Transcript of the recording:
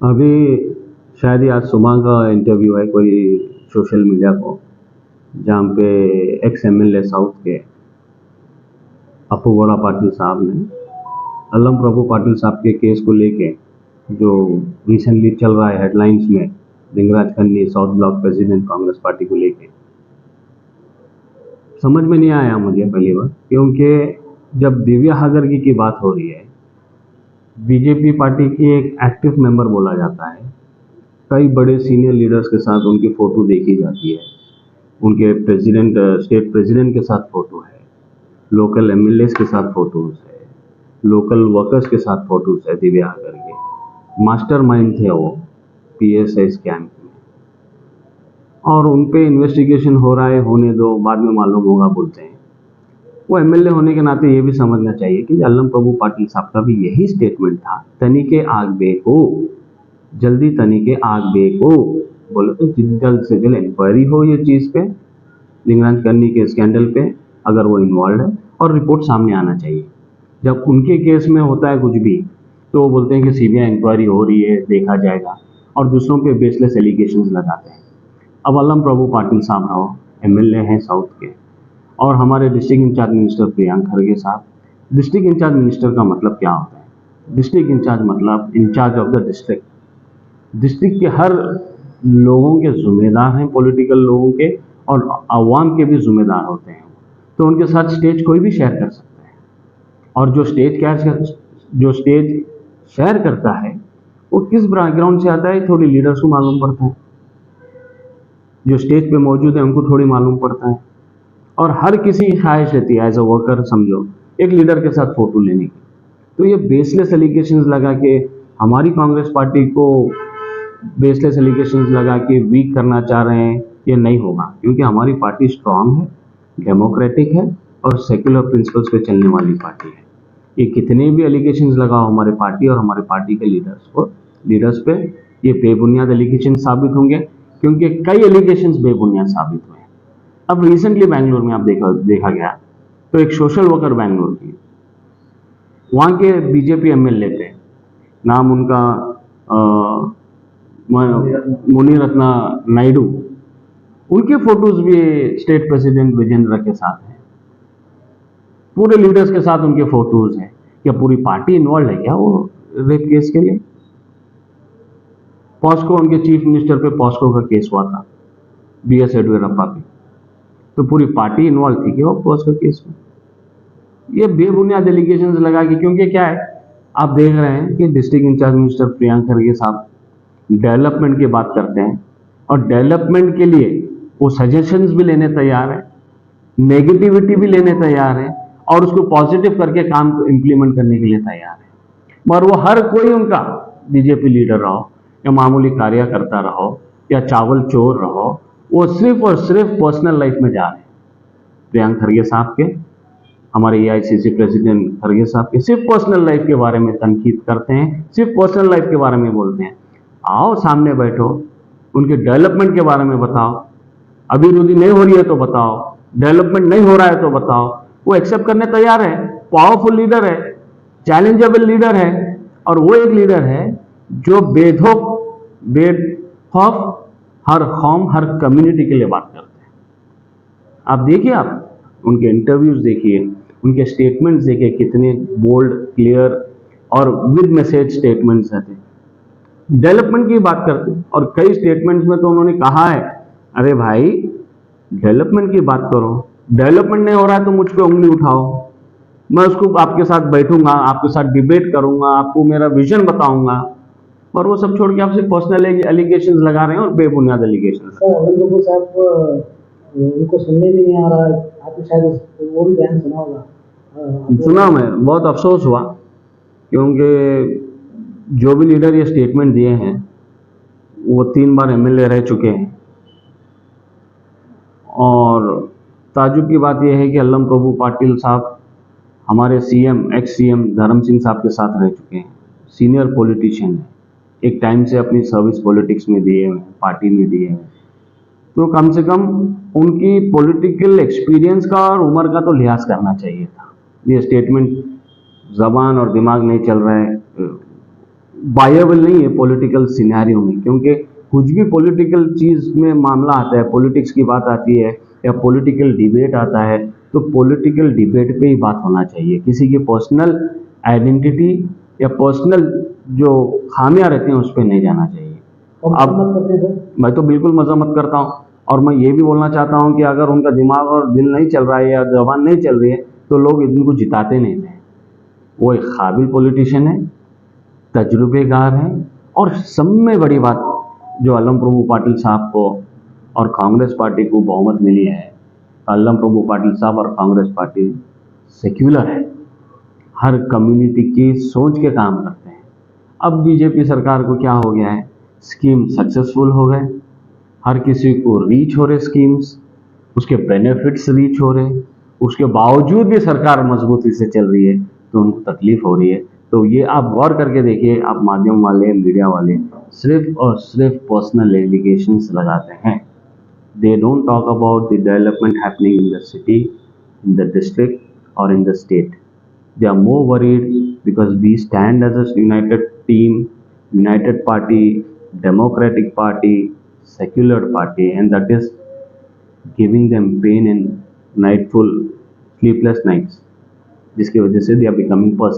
अभी शायद ही आज सुबह का इंटरव्यू है कोई सोशल मीडिया को, जहाँ पे एक्स एमएलए साउथ के अपू गौड़ा पाटिल साहब ने अल्लम प्रभु पाटिल साहब के केस को लेके जो रिसेंटली चल रहा है हेडलाइंस में, लिंगराज कन्नी south block president Congress party को लेके, समझ में नहीं आया मुझे पहली बार, क्योंकि जब दिव्या हागरगी की बात हो रही है, बीजेपी पार्टी की एक एक्टिव मेंबर बोला जाता है, कई बड़े सीनियर लीडर्स के साथ उनकी फ़ोटो देखी जाती है, उनके स्टेट प्रेसिडेंट के साथ फ़ोटो है, लोकल एमएलएस के साथ फ़ोटोज़ है, लोकल वर्कर्स के साथ फ़ोटोज़ है। दिव्या करके मास्टरमाइंड थे वो पीएसआई स्कैम में, और उन पे इन्वेस्टिगेशन हो रहा है, होने दो, बाद में मालूम होगा बोलते हैं। वो एमएलए होने के नाते ये भी समझना चाहिए कि अल्लम प्रभु पाटिल साहब का भी यही स्टेटमेंट था, तनिके आग बेको, जल्दी तनिके आग बेको, बोले तो जल्द से जल्द इंक्वायरी हो ये चीज़ पे, लिंगराज कन्नी के स्कैंडल पे अगर वो इन्वॉल्व है, और रिपोर्ट सामने आना चाहिए। जब उनके केस में होता है कुछ भी तो वो बोलते हैं कि सीबीआई इंक्वायरी हो रही है, देखा जाएगा, और दूसरों पे बेसलेस एलिगेशंस लगाते हैं। अब अल्लम प्रभु पाटिल साहब रहो, एमएलए हैं साउथ के, और हमारे डिस्ट्रिक्ट इंचार्ज मिनिस्टर प्रियंक खड़गे साहब। डिस्ट्रिक्ट इंचार्ज मिनिस्टर का मतलब क्या होता है? डिस्ट्रिक्ट इंचार्ज मतलब incharge of the district. District के हर लोगों के जिम्मेदार हैं, पॉलिटिकल लोगों के और आवाम के भी जिम्मेदार होते हैं। तो उनके साथ स्टेज कोई भी शेयर कर सकता है, और जो स्टेज शेयर करता है वो किस बैकग्राउंड से आता है थोड़ी लीडर्स को मालूम पड़ता है, जो स्टेज पे मौजूद है उनको थोड़ी मालूम पड़ता है। और हर किसी की ख्वाहिश रहती है एज अ वर्कर, समझो, एक लीडर के साथ फोटो लेने की। तो ये बेसलेस एलिगेशंस लगा के हमारी कांग्रेस पार्टी को बेसलेस एलिगेशंस लगा के वीक करना चाह रहे हैं, ये नहीं होगा, क्योंकि हमारी पार्टी स्ट्रांग है, डेमोक्रेटिक है और सेक्युलर प्रिंसिपल्स पे चलने वाली पार्टी है। ये कितने भी एलिगेशंस लगाओ हमारे पार्टी और हमारे पार्टी के लीडर्स पे, ये बेबुनियाद एलिगेशन साबित होंगे, क्योंकि कई एलिगेशंस बेबुनियाद साबित हुए हैं। अब रिसेंटली बैंगलोर में आप देखा गया तो एक सोशल वर्कर बैंगलोर की, वहाँ के बीजेपी एमएलए थे, नाम उनका मुनिरत्ना नायडू, उनके फोटोज भी स्टेट प्रेसिडेंट विजेंद्र के साथ हैं, पूरे लीडर्स के साथ उनके फोटोज हैं। क्या पूरी पार्टी इन्वॉल्व है क्या वो रेप केस के लिए? पॉस्को, उनके चीफ मिनिस्टर पे पॉस्को का केस हुआ था, बीएस येडियुरप्पा पे, तो पूरी पार्टी इन्वॉल्व थी क्या वो पॉस्को केस में? ये बेबुनियाद एलिगेशंस लगा के, क्योंकि क्या है, आप देख रहे हैं कि डिस्ट्रिक्ट इंचार्ज मिनिस्टर प्रियंक खड़गे साहब डेवलपमेंट की बात करते हैं, और डेवलपमेंट के लिए वो सजेशंस भी लेने तैयार है, नेगेटिविटी भी लेने तैयार है, और उसको पॉजिटिव करके काम को इम्प्लीमेंट करने के लिए तैयार है। और वो हर कोई उनका बीजेपी लीडर रहो या मामूली कार्यकर्ता रहो या चावल चोर रहो, वो सिर्फ और सिर्फ पर्सनल लाइफ में जा रहे हैं। प्रियंक खड़गे साहब के, हमारे एआईसीसी प्रेसिडेंट खड़गे साहब के सिर्फ पर्सनल लाइफ के बारे में तनकीद करते हैं, सिर्फ पर्सनल लाइफ के बारे में बोलते हैं। आओ सामने बैठो, उनके डेवलपमेंट के बारे में बताओ, अभिवृद्धि नहीं हो रही है तो बताओ, डेवलपमेंट नहीं हो रहा है तो बताओ। वो एक्सेप्ट करने तैयार है, पावरफुल लीडर है, चैलेंजेबल लीडर है, और वो एक लीडर है जो बेखौफ हर कौम, हर कम्युनिटी के लिए बात करते हैं। आप देखिए, आप उनके इंटरव्यूज देखिए, उनके स्टेटमेंट्स देखिए, कितने बोल्ड, क्लियर और विद मैसेज स्टेटमेंट्स रहते हैं। डेवलपमेंट की बात करते हैं, और कई स्टेटमेंट्स में तो उन्होंने कहा है, अरे भाई डेवलपमेंट की बात करो, डेवलपमेंट नहीं हो रहा है तो मुझ पे उंगली उठाओ, मैं उसको आपके साथ बैठूंगा, आपके साथ डिबेट करूंगा, आपको मेरा विजन बताऊंगा। और वो सब छोड़ के आपसे पर्सनल एलिगेशंस लगा रहे हैं, और बेबुनियाद एलिगेशंस। उनको सुनने भी नहीं आ रहा है, आपने शायद वो भी बयान सुना होगा। सुना, मैं बहुत अफसोस हुआ, क्योंकि जो भी लीडर ये स्टेटमेंट दिए हैं वो 3 बार एमएलए रह चुके हैं, और ताजुब की बात यह है कि अल्लम प्रभु पाटिल साहब हमारे एक्स सीएम धर्म सिंह साहब के साथ रह चुके हैं, सीनियर पॉलिटिशियन है, एक टाइम से अपनी सर्विस पॉलिटिक्स में दिए हुए, पार्टी में दिए हुए, तो कम से कम उनकी पॉलिटिकल एक्सपीरियंस का और उम्र का तो लिहाज करना चाहिए था। ये स्टेटमेंट जबान और दिमाग नहीं चल रहा है, वायबल नहीं है पॉलिटिकल सिनेरियो में, क्योंकि कुछ भी पॉलिटिकल चीज़ में मामला आता है, पॉलिटिक्स की बात आती है या पॉलिटिकल डिबेट आता है, तो पॉलिटिकल डिबेट पे ही बात होना चाहिए। किसी की पर्सनल आइडेंटिटी या पर्सनल जो खामियां रहती हैं उस पर नहीं जाना चाहिए। अब मत करते सर। मैं तो बिल्कुल मजम्मत करता हूँ, और मैं ये भी बोलना चाहता हूँ कि अगर उनका दिमाग और दिल नहीं चल रहा है या जबान नहीं चल रही है तो लोग इनको जिताते नहीं थे। वो एक काबिल पॉलिटिशियन है, तजुर्बेकार है, और सब में बड़ी बात जो अलम प्रभु पाटिल साहब को और कांग्रेस पार्टी को बहुमत मिली है, अलम प्रभु पाटिल साहब और कांग्रेस पार्टी सेक्युलर है, हर कम्युनिटी की सोच के काम करते हैं। अब बीजेपी सरकार को क्या हो गया है, स्कीम सक्सेसफुल हो गए, हर किसी को रीच हो रहे स्कीम्स, उसके बेनिफिट्स रीच हो रहे, उसके बावजूद भी सरकार मजबूती से चल रही है तो उनको तकलीफ हो रही है। तो ये आप गौर करके देखिए, आप माध्यम वाले, मीडिया वाले सिर्फ और सिर्फ पर्सनल एलिगेशंस लगाते हैं। They don't talk about the development happening in the city, in the district और in the state. They are more worried because we stand as a united team, united party, democratic party, secular party, and that is giving them pain and nightful sleepless nights, जिसकी वजह से they are becoming personal।